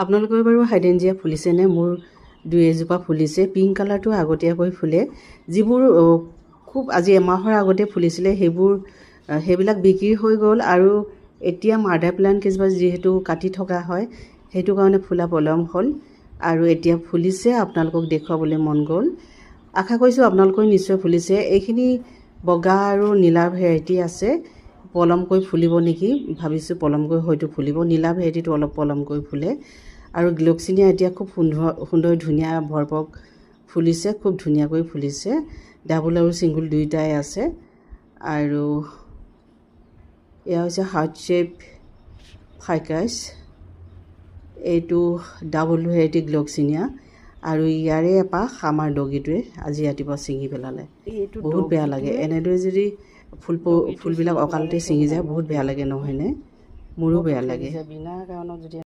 আপোনালোকৰ বাৰু হাইডেঞ্জিয়া ফুলিছেনে? মোৰ দুই এজোপা ফুলিছে। পিংক কালাৰটো আগতীয়াকৈ ফুলে। যিবোৰ খুব আজি এমাহৰ আগতে ফুলিছিলে সেইবিলাক বিক্ৰী হৈ গ'ল আৰু এতিয়া মাদাৰ প্লাণ্ট কেইজোপা যিহেতু কাটি থকা হয় সেইটো কাৰণে ফুলা পলম হ'ল আৰু এতিয়া ফুলিছে। আপোনালোকক দেখুৱাবলৈ মন গ'ল। আশা কৰিছোঁ আপোনালোকৰ নিশ্চয় ফুলিছে। এইখিনি বগা আৰু নীলা ভেৰাইটি আছে। পলমকৈ ফুলিব নেকি ভাবিছোঁ, পলমকৈ হয়তো ফুলিব। নীলা ভেৰাইটিটো অলপ পলমকৈ ফুলে আৰু গ্লক্সিনিয়া এতিয়া খুব সুন্দৰ ধুনীয়া ভৰপক ফুলিছে, খুব ধুনীয়াকৈ ফুলিছে। ডাবল আৰু ছিংগুল দুয়োটাই আছে। আৰু এয়া হৈছে হাৰ্ট শ্বেপ ফাইকাছ। এইটো ডাবল ভেৰাইটি গ্লক্সিনিয়া আৰু ইয়াৰে এপাহ আমাৰ ডগিটোৱে আজি ৰাতিপুৱা ছিঙি পেলালে। বহুত বেয়া লাগে এনেদৰে যদি ফুলবিলাক অকালতে ছিঙি যায়, বহুত বেয়া লাগে নহয়নে? মোৰো বেয়া লাগে। বিনা কাৰণত যদি